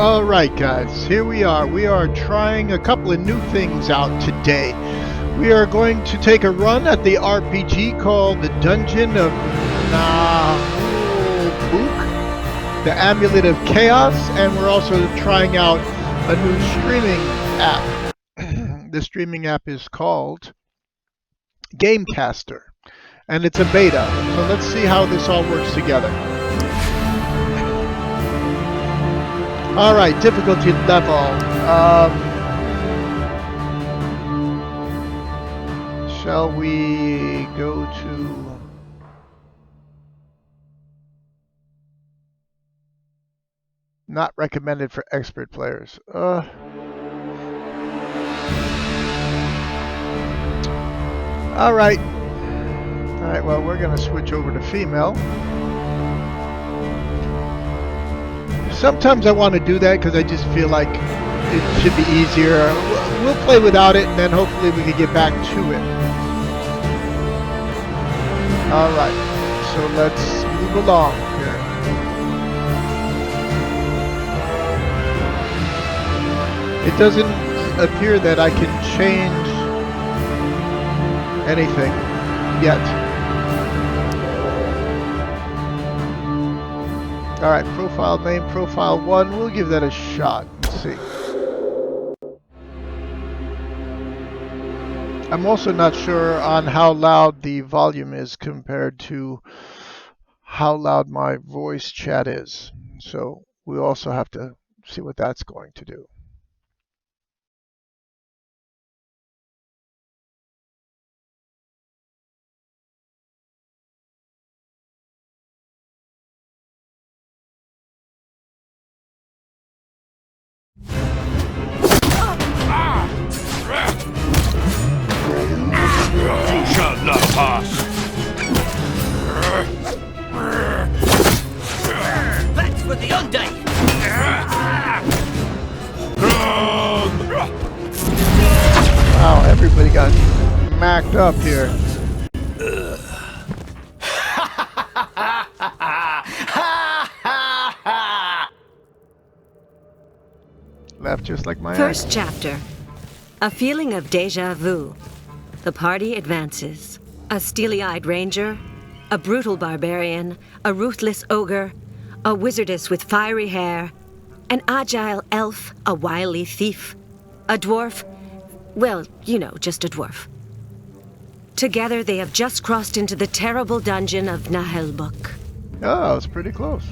Alright guys, here we are. We are trying a couple of new things out today. We are going to take a run at the RPG called the Dungeon of Naheulbeuk, the Amulet of Chaos, and we're also trying out a new streaming app. The streaming app is called Gamecaster, and it's a beta. So let's see how this all works together. Alright, difficulty level. Shall we go to... Not recommended for expert players. Alright, well, we're going to switch over to female. Sometimes I want to do that because I just feel like it should be easier. We'll play without it, and then hopefully we can get back to it. Alright, so let's move along here. It doesn't appear that I can change anything yet. Alright, profile name, profile 1. We'll give that a shot. Let's see. I'm also not sure on how loud the volume is compared to how loud my voice chat is. So we also have to see what that's going to do. You shall not pass. That's for the Untitled. Wow, everybody got smacked up here. Left just like my First ass. chapter. A feeling of déjà vu. The party advances. A steely-eyed ranger, a brutal barbarian, a ruthless ogre, a wizardess with fiery hair, an agile elf, a wily thief, a dwarf, well, you know, just a dwarf. Together they have just crossed into the terrible Dungeon of Naheulbeuk. Oh, it's pretty close.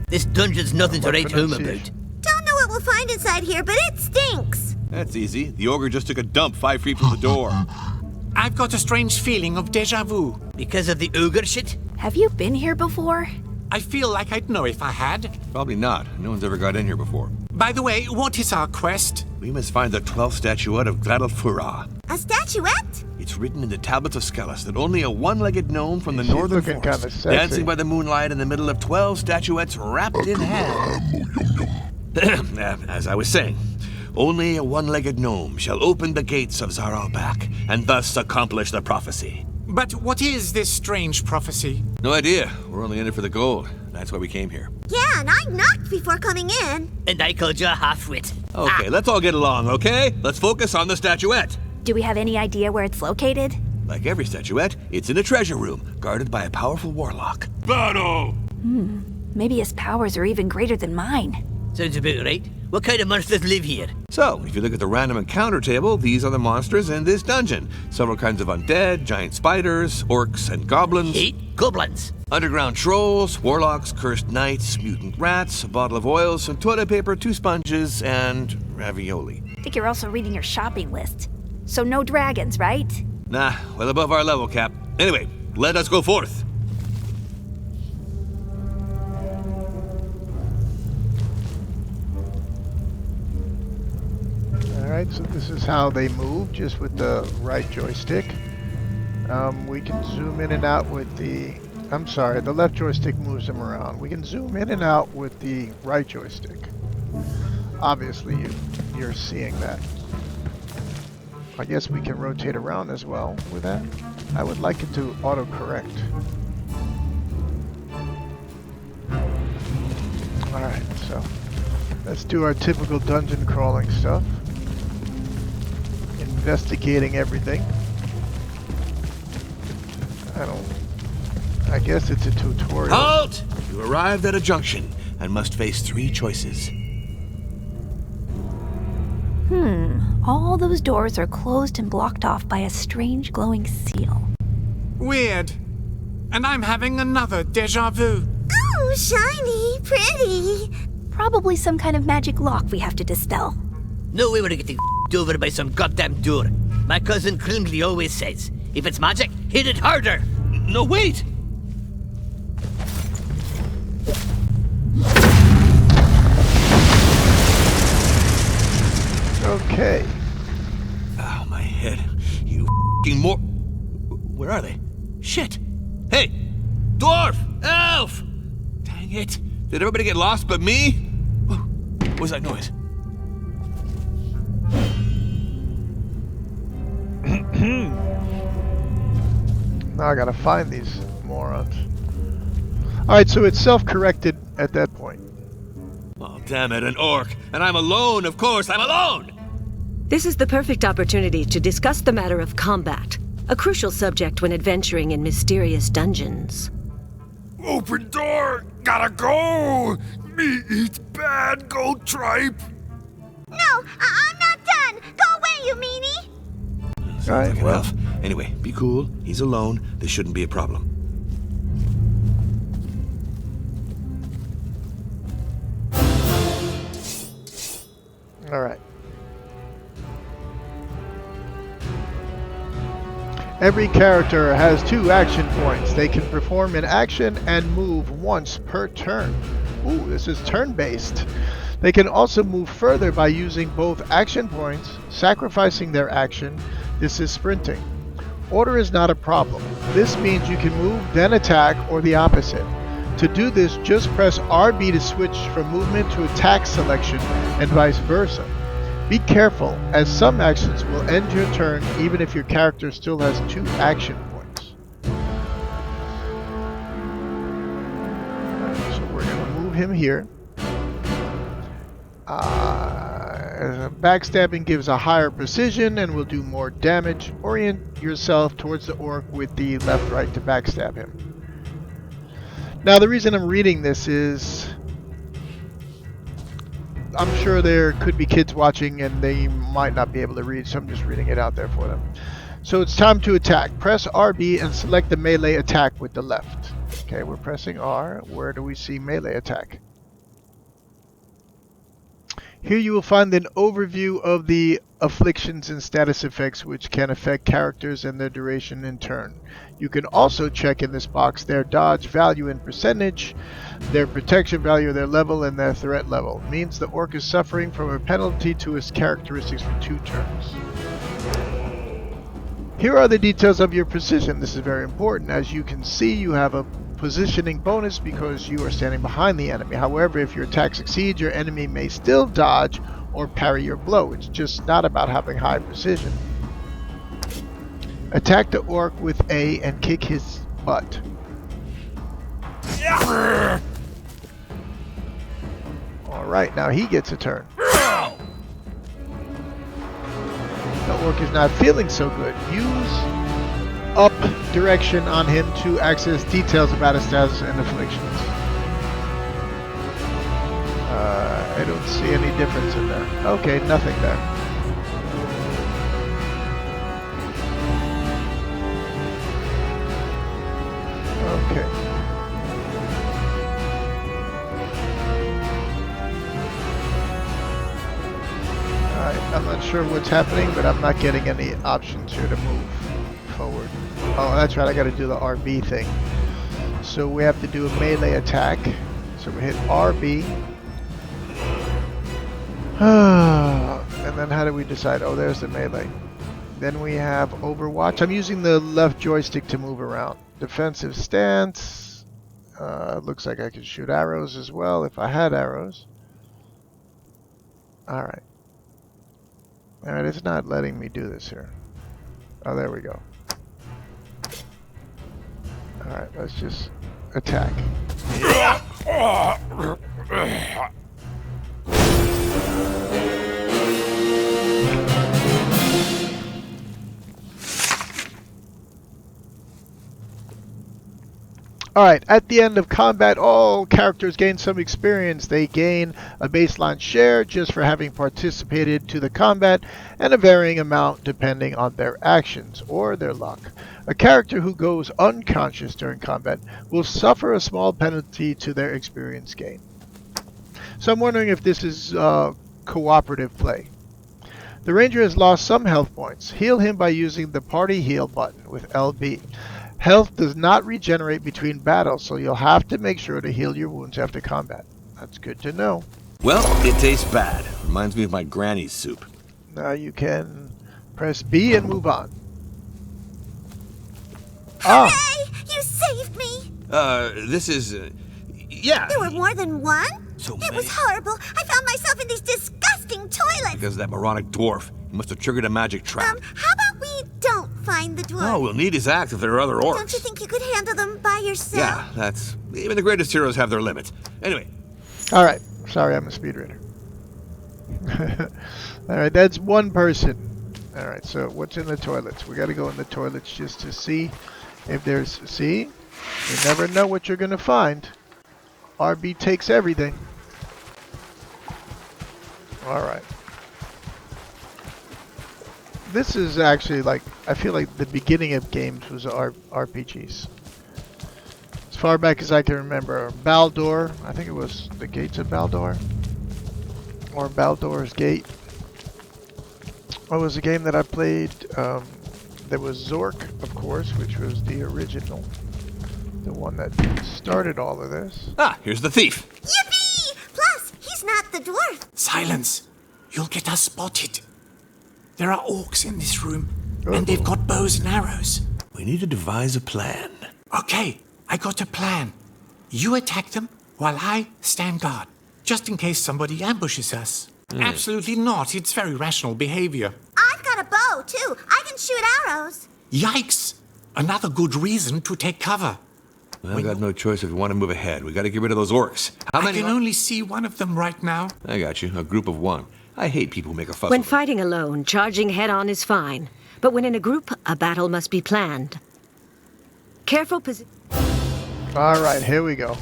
This dungeon's nothing to write home about. Don't know what we'll find inside here, but it stinks. That's easy. The ogre just took a dump 5 feet from the door. I've got a strange feeling of déjà vu. Because of the ogre shit? Have you been here before? I feel like I'd know if I had. Probably not. No one's ever got in here before. By the way, what is our quest? We must find the 12th statuette of foray. A statuette? It's written in the tablets of Skellis that only a one-legged gnome from the She's northern looking forest, kinda sexy. dancing by the moonlight in the middle of 12 statuettes wrapped in ham. As I was saying, only a one-legged gnome shall open the gates of Naheulbeuk and thus accomplish the prophecy. But what is this strange prophecy? No idea. We're only in it for the gold. That's why we came here. Yeah, and I knocked before coming in. And I called you a half-wit. Okay, let's all get along, okay? Let's focus on the statuette. Do we have any idea where it's located? Like every statuette, it's in a treasure room, guarded by a powerful warlock. Battle! Maybe his powers are even greater than mine. Sounds about right. What kind of monsters live here? So, if you look at the random encounter table, these are the monsters in this dungeon. Several kinds of undead, giant spiders, orcs, and goblins. Hate goblins. Underground trolls, warlocks, cursed knights, mutant rats, a bottle of oil, some toilet paper, 2 sponges, and ravioli. I think you're also reading your shopping list. So no dragons, right? Nah, well above our level, Cap. Anyway, let us go forth. Alright, so this is how they move, just with the right joystick. We can zoom in and out with the... I'm sorry, the left joystick moves them around. We can zoom in and out with the right joystick. Obviously, you're seeing that. I guess we can rotate around as well with that. I would like it to auto-correct. Alright, so Let's do our typical dungeon crawling stuff. Investigating everything. I guess it's a tutorial. Halt! You arrived at a junction and must face 3 choices. All those doors are closed and blocked off by a strange glowing seal. Weird. And I'm having another déjà vu. Oh, shiny, pretty. Probably some kind of magic lock we have to dispel. No way we're getting over by some goddamn door. My cousin Kringly always says, if it's magic, hit it harder. No, wait! Okay. Oh, my head. You f***ing more... Where are they? Shit! Hey! Dwarf! Elf! Dang it! Did everybody get lost but me? What was that noise? Now I gotta find these morons. Alright, so it's self-corrected at that point. Oh, damn it, an orc. And I'm alone, of course, I'm alone! This is the perfect opportunity to discuss the matter of combat, a crucial subject when adventuring in mysterious dungeons. Open door! Gotta go! Me eats bad, go tripe! No, I'm not done. Go away, you meanie. Sounds Alright, like well. enough. Anyway, be cool. He's alone. This shouldn't be a problem. Alright. Every character has 2 action points. They can perform an action and move once per turn. Ooh, this is turn-based. They can also move further by using both action points, sacrificing their action. This is sprinting. Order is not a problem. This means you can move, then attack, or the opposite. To do this, just press RB to switch from movement to attack selection, and vice versa. Be careful, as some actions will end your turn even if your character still has 2 action points. Alright, so we're going to move him here. Backstabbing gives a higher precision and will do more damage. Orient yourself towards the orc with the left right to backstab him. Now the reason I'm reading this is I'm sure there could be kids watching and they might not be able to read, so I'm just reading it out there for them. So it's time to attack. Press RB and select the melee attack with the left. Okay, we're pressing R. Where do we see melee attack? Here you will find an overview of the afflictions and status effects which can affect characters and their duration in turn. You can also check in this box their dodge value and percentage, their protection value, their level, and their threat level. It means the orc is suffering from a penalty to its characteristics for 2 turns. Here are the details of your precision. This is very important. As you can see, you have a positioning bonus because you are standing behind the enemy. However, if your attack succeeds, your enemy may still dodge or parry your blow. It's just not about having high precision. Attack the orc with A and kick his butt. Alright, now he gets a turn. The orc is not feeling so good. Use up direction on him to access details about his status and afflictions. I don't see any difference in there. Okay, nothing there. Okay. Alright, I'm not sure what's happening, but I'm not getting any options here to move forward. Oh, that's right, I gotta do the RB thing. So we have to do a melee attack. So we hit RB. And then how do we decide? Oh, there's the melee. Then we have Overwatch. I'm using the left joystick to move around. Defensive stance. Looks like I can shoot arrows as well if I had arrows. Alright. Alright, it's not letting me do this here. Oh, there we go. Alright, let's just attack. Alright, at the end of combat, all characters gain some experience. They gain a baseline share just for having participated to the combat, and a varying amount depending on their actions or their luck. A character who goes unconscious during combat will suffer a small penalty to their experience gain. So I'm wondering if this is cooperative play. The ranger has lost some health points. Heal him by using the party heal button with LB. Health does not regenerate between battles, so you'll have to make sure to heal your wounds after combat. That's good to know. Well, it tastes bad. Reminds me of my granny's soup. Now you can press B and move on. Ah! Hey, you saved me! This is... yeah. There were more than one? So It many. was horrible. I found myself in these disgusting toilets. Because of that moronic dwarf. He must have triggered a magic trap. How about we don't find the dwarf? Oh, we'll need his axe if there are other orcs. Don't you think you could handle them by yourself? Yeah, that's... Even the greatest heroes have their limits. Anyway. Alright. Sorry, I'm a speedrunner. Alright, that's one person. Alright, so what's in the toilets? We gotta go in the toilets just to see if there's... See? You never know what you're gonna find. RB takes everything. Alright. This is actually like... I feel like the beginning of games was RPGs. As far back as I can remember. Baldur. I think it was the Gates of Baldur. Or Baldur's Gate. It was a game that I played. There was Zork, of course, which was the original. The one that started all of this. Ah, here's the thief. Yippee! Plus, he's not the dwarf. Silence! You'll get us spotted. There are orcs in this room, and they've got bows and arrows. We need to devise a plan. Okay, I got a plan. You attack them while I stand guard, just in case somebody ambushes us. Absolutely not. It's very rational behavior. I've got a bow, too. I can shoot arrows. Yikes! Another good reason to take cover. Well, I've got no choice if we want to move ahead. We got to get rid of those orcs. How I many? can only see one of them right now. I got you. A group of one. I hate people who make a fuss. When over it. fighting alone, charging head-on is fine. But when in a group, a battle must be planned. Careful position. Alright, here we go.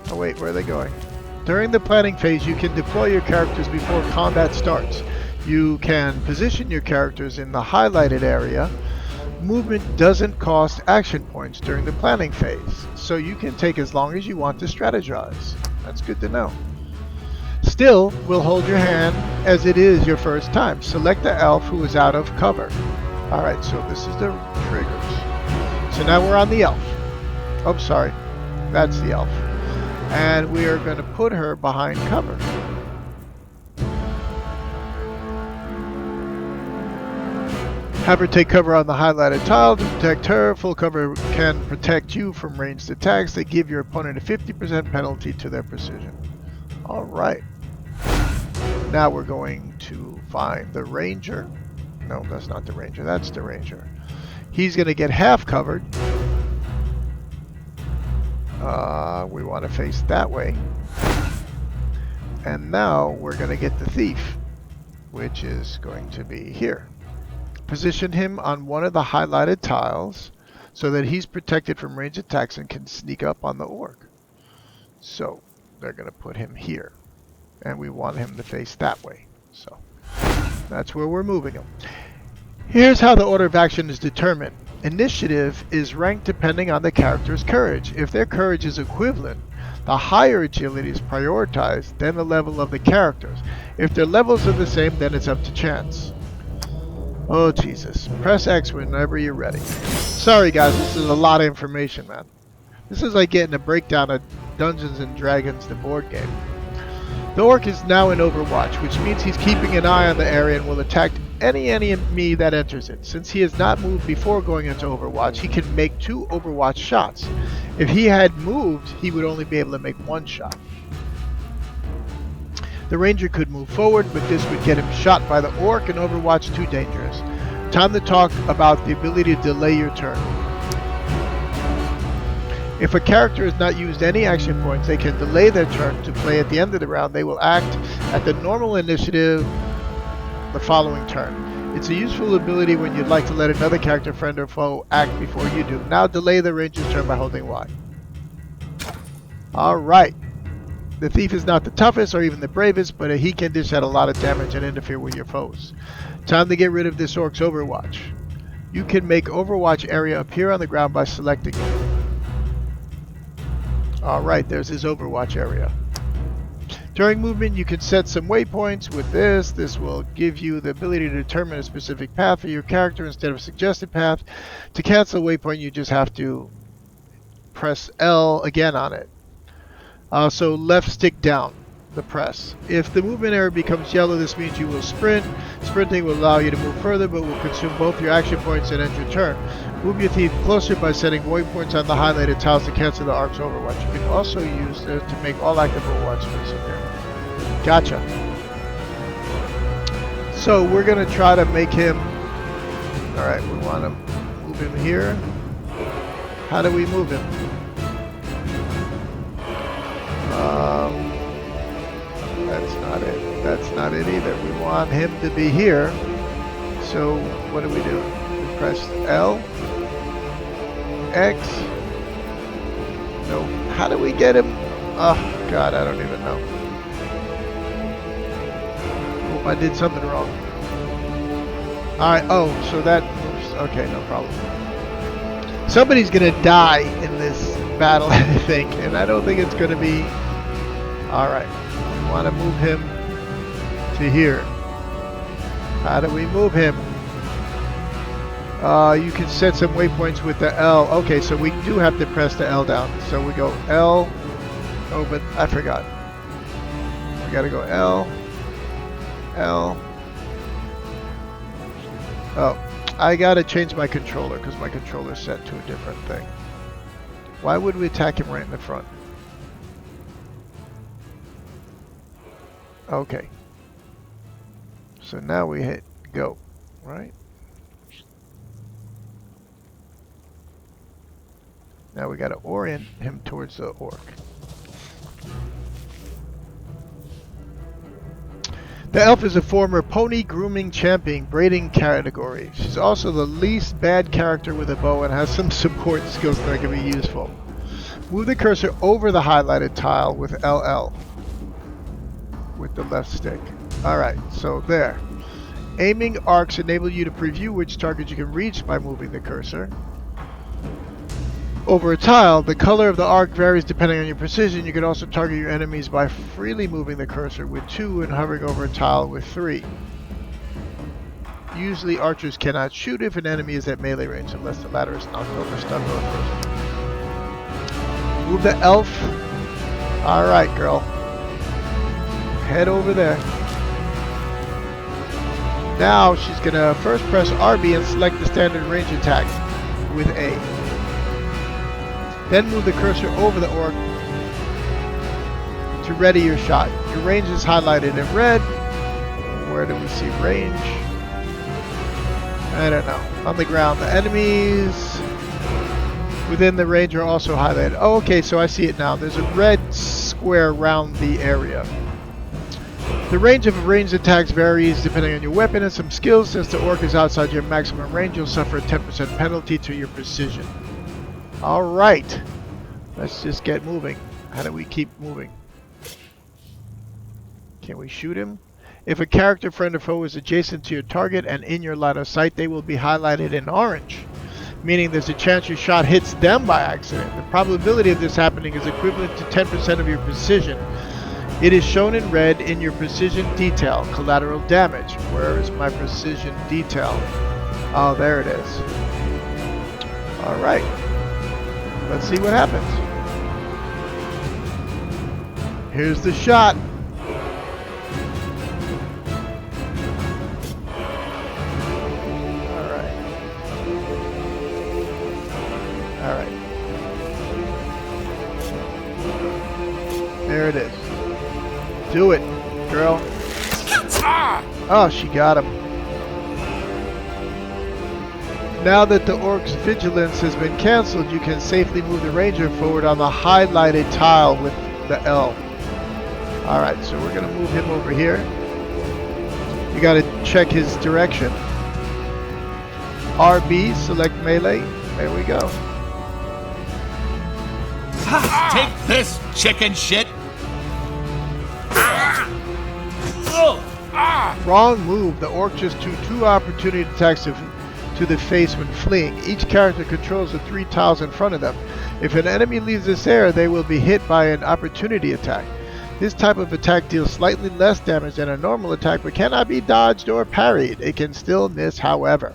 Oh wait, where are they going? During the planning phase, you can deploy your characters before combat starts. You can position your characters in the highlighted area. Movement doesn't cost action points during the planning phase, so you can take as long as you want to strategize. That's good to know. Still, we'll hold your hand as it is your first time. Select the elf who is out of cover. Alright, so this is the triggers. So now we're on the elf. Oh, sorry. That's the elf. And we are going to put her behind cover. Have her take cover on the highlighted tile to protect her. Full cover can protect you from ranged attacks that give your opponent a 50% penalty to their precision. Alright. Now we're going to find the ranger. No, that's not the ranger. That's the ranger. He's going to get half covered. We want to face that way. And now we're going to get the thief, which is going to be here. Position him on one of the highlighted tiles so that he's protected from ranged attacks and can sneak up on the orc. So they're going to put him here. And we want him to face that way. So that's where we're moving him. Here's how the order of action is determined. Initiative is ranked depending on the character's courage. If their courage is equivalent, the higher agility is prioritized, then the level of the characters. If their levels are the same, then it's up to chance. Oh Jesus. Press X whenever you're ready. Sorry guys, this is a lot of information, man. This is like getting a breakdown of Dungeons and Dragons, the board game. The orc is now in Overwatch, which means he's keeping an eye on the area and will attack any enemy that enters it. Since he has not moved before going into Overwatch, he can make 2 Overwatch shots. If he had moved, he would only be able to make 1 shot. The ranger could move forward, but this would get him shot by the orc, and Overwatch too dangerous. Time to talk about the ability to delay your turn. If a character has not used any action points, they can delay their turn to play at the end of the round. They will act at the normal initiative the following turn. It's a useful ability when you'd like to let another character, friend, or foe act before you do. Now delay the ranger's turn by holding Y. Alright. The thief is not the toughest or even the bravest, but he can dish out a lot of damage and interfere with your foes. Time to get rid of this orc's Overwatch. You can make Overwatch area appear on the ground by selecting it. Alright, there's his Overwatch area. During movement, you can set some waypoints with this. This will give you the ability to determine a specific path for your character instead of a suggested path. To cancel a waypoint, you just have to press L again on it. So left stick down, the press. If the movement area becomes yellow, this means you will sprint. Sprinting will allow you to move further, but will consume both your action points and end your turn. Move your thief closer by setting waypoints on the highlighted tiles to cancel the arc's Overwatch. You can also use this to make all active Overwatch space appear. Gotcha. So we're going to try to make him... Alright, we want to move him here. How do we move him? That's not it. That's not it either. We want him to be here. So what do? We press L, X. No. How do we get him? Oh God, I don't even know. Oh, I did something wrong. All right. Oh, so that moves. Okay, no problem. Somebody's gonna die in this battle, I think, and I don't think it's gonna be. All right. We want to move him to here. How do we move him? You can set some waypoints with the L. Okay, so we do have to press the L down. So we go L. Oh, but I forgot. We gotta go L. L. Oh, I gotta change my controller because my controller's set to a different thing. Why would we attack him right in the front? Okay. So now we hit go, right? Now we got to orient him towards the orc. The elf is a former pony grooming champion braiding category. She's also the least bad character with a bow and has some support skills that can be useful. Move the cursor over the highlighted tile with LL. With the left stick. Alright, so there. Aiming arcs enable you to preview which target you can reach by moving the cursor over a tile. The color of the arc varies depending on your precision. You can also target your enemies by freely moving the cursor with 2 and hovering over a tile with 3. Usually archers cannot shoot if an enemy is at melee range unless the latter is knocked over, stunned, or frozen. Move the elf. Alright, girl. Head over there. Now she's gonna first press RB and select the standard range attack with A. Then move the cursor over the orc to ready your shot. Your range is highlighted in red. Where do we see range? I don't know. On the ground. The enemies within the range are also highlighted. Oh, okay, so I see it now. There's a red square around the area. The range of ranged attacks varies depending on your weapon and some skills. Since the orc is outside your maximum range, you'll suffer a 10% penalty to your precision. Alright. Let's just get moving. How do we keep moving? Can we shoot him? If a character, friend, or foe is adjacent to your target and in your line of sight, they will be highlighted in orange, meaning there's a chance your shot hits them by accident. The probability of this happening is equivalent to 10% of your precision. It is shown in red in your precision detail, collateral damage. Where is my precision detail? Oh, there it is. Alright. Let's see what happens. Here's the shot. Alright. Alright. There it is. Do it, girl. Oh, she got him. Now that the orc's vigilance has been cancelled, you can safely move the ranger forward on the highlighted tile with the L. Alright, so we're going to move him over here. You got to check his direction. RB, select melee. There we go. Ha! Take this, chicken shit! Wrong move. The orc just took 2 opportunity attacks to the face when fleeing. Each character controls the 3 tiles in front of them. If an enemy leaves this area, they will be hit by an opportunity attack. This type of attack deals slightly less damage than a normal attack, but cannot be dodged or parried. It can still miss, however.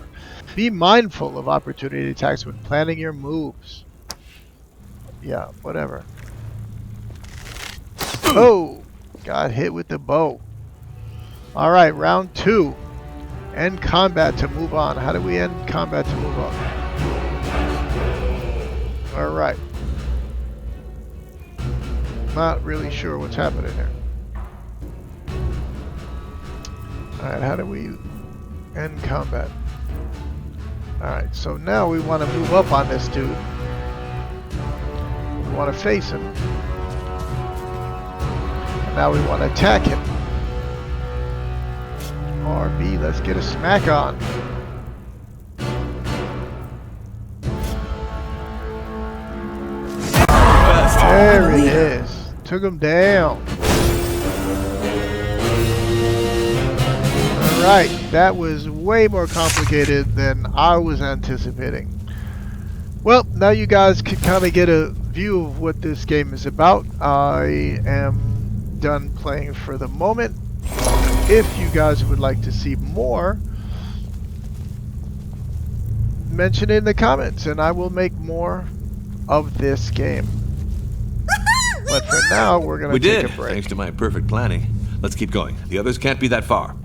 Be mindful of opportunity attacks when planning your moves. Yeah, whatever. Oh! Got hit with the bow. Alright, round 2. End combat to move on. How do we end combat to move on? Alright. Not really sure what's happening here. Alright, how do we end combat? Alright, so now we want to move up on this dude. We want to face him. And now we want to attack him. RB, let's get a smack on. There it is. Took him down. Alright, that was way more complicated than I was anticipating. Well, now you guys can kind of get a view of what this game is about. I am done playing for the moment. If you guys would like to see more, mention it in the comments and I will make more of this game. But for now, we're going to take a break. Thanks to my perfect planning. Let's keep going. The others can't be that far.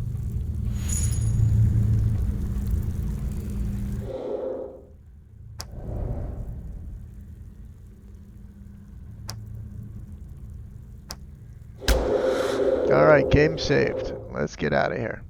Alright, game saved. Let's get out of here.